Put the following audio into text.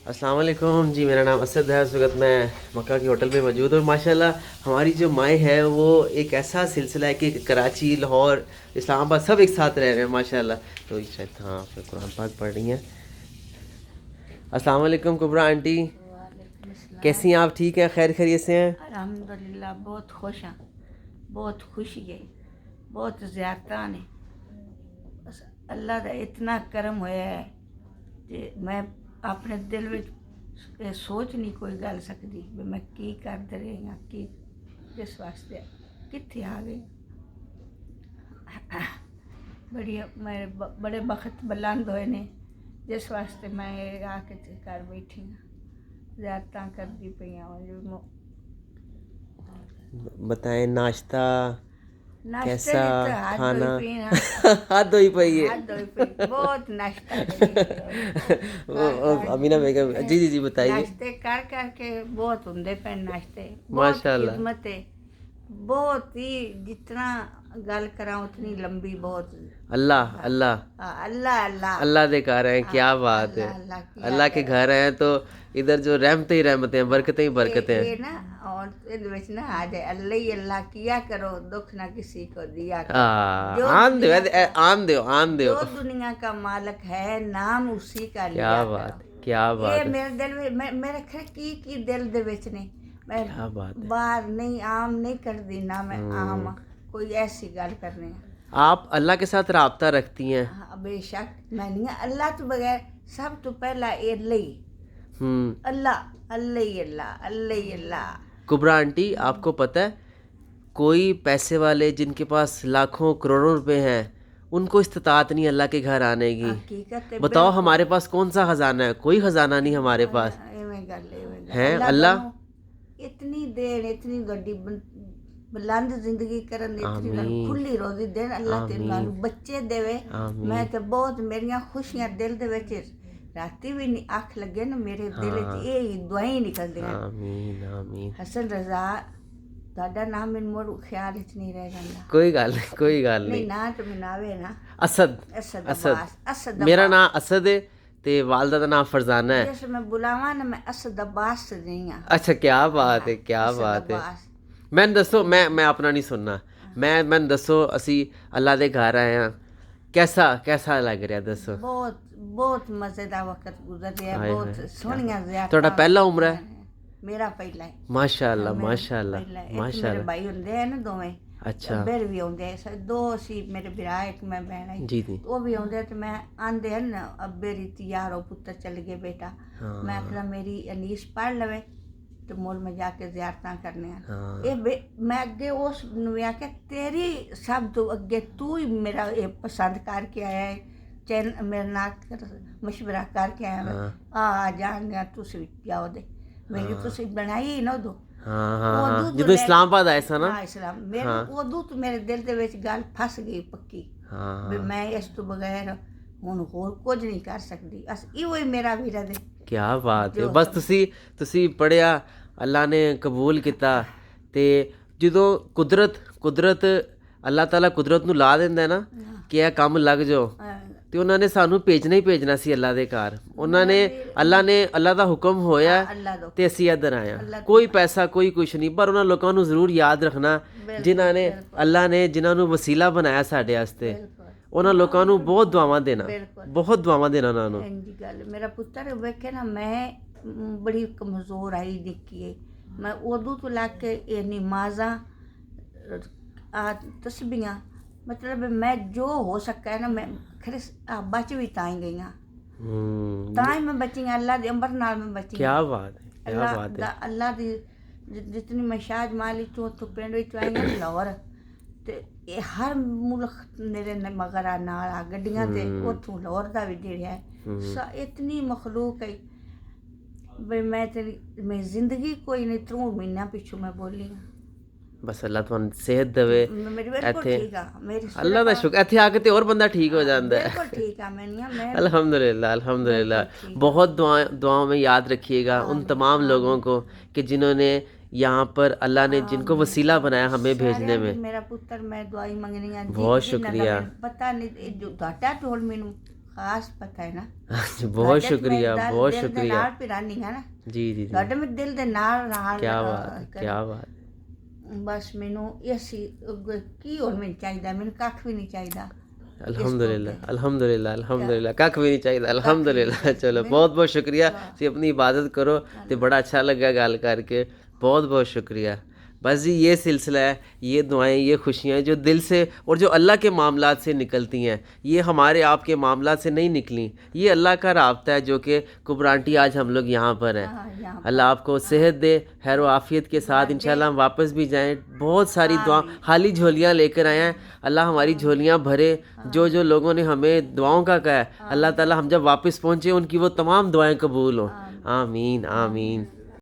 अस्सलाम वालेकुम जी। मेरा नाम असद है। इस वक्त मैं मक्का की होटल पे मौजूद हूँ। माशाल्लाह हमारी जो माएँ है वो एक ऐसा सिलसिला है कि कराची, लाहौर, इस्लामाबाद सब एक साथ रह रहे हैं माशाल्लाह। तो ये शायद हाँ फिर कुरान पाक पढ़ रही हैं। अस्सलाम वालेकुम कुबरा आंटी, वालेकुम कैसी अस्सलाम। हैं आप? ठीक हैं? खैर खैरियत से हैं? अल्हम्दुलिल्लाह बहुत खुश हाँ, बहुत खुशी है, बहुत ज़्यादा ने। बस अल्लाह का इतना करम होया है कि मैं अपने दिल में सोच नहीं कोई गल सकती भी मैं की करते रही हाँ, की जिस वास्ते कित्थे आ गई। बड़ी मेरे बड़े बखत बुलंद होए ने जिस वास्ते मैं आके घर बैठी हाँ, ज़्यादा करती पई हाँ। बताएं नाश्ता नाश्ते कैसा दी तो हाथ धोई खाना? पी ना, हाथ धोई पई है। हाथ धोई पी बहुत नाश्ता करी अमीना बेगम जी जी जी बताइए। नाश्ते कर के बहुत होंगे पे नाश्ते, बहुत माशाल्लाह। खिदमत है, बहुत ही जितना गल करा उतनी लंबी बहुत। अल्लाह अल्लाह अल्लाह अल्लाह अल्लाह दे घर हैं, क्या बात है। अल्लाह अल्लाह किया अल्लाह के करे। घर हैं तो इधर जो रहमतें ही रहमतें हैं, बरकतें ही बरकतें ये हैं। ना और इहदे विच ना आ जाए अल्लाह ही अल्लाह किया करो, दुख ना किसी को दिया करो। जो आन दो दुनिया का आन दो आन दो। जो दुनिया का मालिक है नाम उसी का क्या लिया बात करो। है, क्या ये बात है, मेरे दिल में मेरे खैर की दिल दे विच ने मैं क्या बात है। बाहर नहीं आम नहीं करदी ना मैं आम कोई ऐसी गल करनी है। आप अल्लाह के साथ राब्ता रखती हैं? हाँ, बेशक मैं नहीं अल्लाह तो बगैर सब तो पहला अल्लाह ही अल्लाह अल्लाह ही अल्लाह अल्लाह ही अल्लाह। कुबरा आंटी आपको पता है कोई पैसे वाले जिनके पास लाखों करोड़ों रुपए हैं उनको इस्तिताअत नहीं अल्लाह के घर आने की। हकीकत है बताओ बिल्कुल। हमारे पास कौन सा खजाना है? कोई खजाना नहीं हमारे पास एवें गल है। अल्लाह अल्लाह दोनों इतनी देर इतनी गड्डी बुलंद जिंदगी करन इतनी नाल आमीन खुली रोजी देन अल्लाह ते नाल आमीन बच्चे देवे। मैं आमीन तो बहुत मेरियां खुशियां दिल दे विच राती भी नहीं अख लगे ना मेरे दिल च हाँ ये दुआएं निकलदियां। आमीन आमीन। हसन रजा ਤੁਹਾਡਾ ਨਾਮ ਮੈਨੂੰ ਮੁੜ ਖਿਆਲ ਵਿੱਚ ਨਹੀਂ ਰਹਿ ਜਾਂਦਾ। कोई गल नहीं, कोई गल ਨਹੀਂ नहीं। ਨਾ ਤੇ ਮਨਾਵੇ ਨਾ असद असद असद अब्बास असद मेरा अब्बास नाम असद है ते वालदा दा नाम फरजाना है। जिस मैं बुलावा ना मैं असद अब्बास से नहीं हाँ। अच्छा क्या बात है, क्या असद बात है। अब्बास मैंने दसो मैं अपना नहीं सुनना। मैंने दसो असी अल्लाह दे घर आए हैं, कैसा कैसा लग रहा दसो। बहुत बहुत मजे का वक्त गुजर रहा है, हाय बहुत हाय क्या सोहनियां बात। ज़ियारतां थोड़ा पहला उम्र है? मेरा पहला है। माशाल्लाह मेरा माशाल्लाह पहला है। एक मेरे माशाल्लाह। भाई होंगे हैं ना दोवें अच्छा बेर भी आते हैं दो असी मेरे भरा एक मैं बहन है जी जी वो भी आते तो मैं आंदे हैं ना अब्बे री तैयार हो पुत्र चल गए बेटा। हाँ मैं आखला मेरी अनीस पढ़ लवे तो मुल में जाके ज़ियारतां करने हैं। हाँ ये मैं अगे उस नुवे आख्या तेरी सब तो अगे तू ही मेरा ये पसंद करके आया है चैन मेरे नाल मशवरा करके आया मैं आ जाएंगे तुम जाओ दे मेरी तुम बनाई ही ना उदो हाँ हाँ उदो हाँ तो ਜਦੋਂ इस्लामाबाद आए सा ना। हाँ इस्लाम मेरे उदो तो मेरे दिल दे विच गल फस गई पक्की भी हाँ मैं इस तो बगैर हुण होर कुछ नहीं कर सकती बस इहो ही मेरा वीरा दे क्या बात है। जो बस ਤੁਸੀਂ ਪੜਿਆ ਅੱਲਾ ਨੇ ਕਬੂਲ ਕੀਤਾ ਤੇ ਜਦੋਂ ਕੁਦਰਤ ਅੱਲਾਹ ਤਾਲਾ ਕੁਦਰਤ ਨੂੰ ਲਾ ਦਿੰਦਾ ਹੈ ਨਾ ਕਿ ਇਹ ਕੰਮ ਲੱਗ ਜਾਓ ਤੇ ਉਹਨਾਂ ਨੇ ਸਾਨੂੰ ਭੇਜਣਾ ਹੀ ਭੇਜਣਾ ਸੀ ਅੱਲਾ ਦੇ ਘਰ। ਉਹਨਾਂ ਨੇ ਅੱਲਾ ਦਾ ਹੁਕਮ ਹੋਇਆ अल्लाह दो ਤੇ ਅਸੀਂ ਇੱਧਰ ਆਏ ਹਾਂ। ਕੋਈ ਪੈਸਾ ਕੋਈ ਕੁਛ ਨਹੀਂ, ਪਰ ਉਹਨਾਂ ਲੋਕਾਂ ਨੂੰ ਜ਼ਰੂਰ ਯਾਦ ਰੱਖਣਾ ਜਿਨ੍ਹਾਂ ਨੇ ਅੱਲਾ ਨੇ ਜਿਨ੍ਹਾਂ ਨੂੰ ਵਸੀਲਾ ਬਣਾਇਆ ਸਾਡੇ ਵਾਸਤੇ। ਉਹਨਾਂ ਲੋਕਾਂ ਨੂੰ ਬਹੁਤ ਦੁਆਵਾਂ ਦੇਣਾ, ਬਹੁਤ ਦੁਆਵਾਂ ਦੇਣਾ ਉਹਨਾਂ ਨੂੰ। ਇੰਜੀ ਗੱਲ ਮੇਰਾ ਪੁੱਤਰ ਵੇਖੇ ਨਾ ਮੈਂ ਬੜੀ ਕਮਜ਼ੋਰ ਆਈ ਨਿੱਕੀ ਹੈ ਮੈਂ ਉਦੋਂ ਤੋਂ ਲੱਗ ਕੇ ਇਹ ਨਮਾਜ਼ਾਂ ਆ ਤਸਬੀਹਾਂ मतलब मैं जो हो सका है ना मैं खरे बच भी ताई गई हाँ ताई मैं बची अल्लाह के अंबर नाल मैं बची। क्या बात है, क्या बात है। अल्लाह दी जितनी मैं शायद माली चो तो पिंड विच आई ना लाहौर ते हर मुल्क मेरे मगर नाल आ गड्डियां ते उथों लाहौर दा भी जिहड़ा है इतनी मखलूक है भी मैं तेरी मैं जिंदगी कोई नहीं 3 महीना पिछू मैं बोली हाँ। ਬਸ ਅੱਲਾ ਤੁਹਾਨੂੰ ਸਿਹਤ ਦੇਵੇ। मेरी बिल्कुल ठीक है मेरी ਅੱਲਾ ਦਾ ਸ਼ੁਕਰ, ਇੱਥੇ ਆ ਕੇ ਤੇ ਹੋਰ ਬੰਦਾ ਠੀਕ ਹੋ ਜਾਂਦਾ है। बिल्कुल ठीक है मैं अल्हम्दुलिल्लाह अल्हम्दुलिल्लाह। बहुत दुआओं में याद रखिएगा उन तमाम लोगों को कि जिन्होंने यहाँ पर अल्लाह ने जिनको वसीला बनाया हमें भेजने में। मेरा पुत्र मैं दुआई मंगनी है बहुत शुक्रिया। पता नहीं जो घाटा टोल मैनू ਖਾਸ ਪਤਾ ਹੈ ਨਾ। ਬਹੁਤ ਸ਼ੁਕਰੀਆ, ਬਹੁਤ ਸ਼ੁਕریہ ਨਾਲ ਪਿਰਾਨੀ ਹੈ ਨਾ, ਜੀ ਜੀ ਜੀ, ਤੁਹਾਡੇ ਮੇਰੇ ਦਿਲ ਦੇ ਨਾਲ ਕੀ ਬਾਤ ਹੈ, ਕੀ ਬਾਤ। ਬਸ ਮੈਨੂੰ ਇਸੀ ਕੀ ਹੋਰ ਮੈਨੂੰ ਚਾਹੀਦਾ, ਮੈਨੂੰ ਕੱਖ ਵੀ ਨਹੀਂ ਚਾਹੀਦਾ। الحمدللہ الحمدللہ الحمدللہ ਕੱਖ ਵੀ ਨਹੀਂ ਚਾਹੀਦਾ الحمدللہ। ਚਲੋ ਬਹੁਤ ਬਹੁਤ ਸ਼ੁکریہ, ਤੁਸੀਂ ਆਪਣੀ عبادت کرو تو بڑا اچھا لگا گال کر کے، بہت بہت شکریہ۔ بس جی یہ سلسلہ ہے، یہ دعائیں، یہ خوشیاں جو دل سے اور جو اللہ کے معاملات سے نکلتی ہیں، یہ ہمارے آپ کے معاملات سے نہیں نکلیں، یہ اللہ کا رابطہ ہے جو کہ کبرا آنٹی آج ہم لوگ یہاں پر ہیں۔ اللہ آپ کو صحت دے، خیر و عافیت کے ساتھ انشاءاللہ ہم واپس بھی جائیں، بہت ساری دعا خالی جھولیاں لے کر آئے ہیں، اللہ ہماری جھولیاں بھرے۔ جو جو لوگوں نے ہمیں دعاؤں کا کہا ہے، اللہ تعالیٰ ہم جب واپس پہنچے ان کی وہ تمام دعائیں قبول ہوں، آمین آمین۔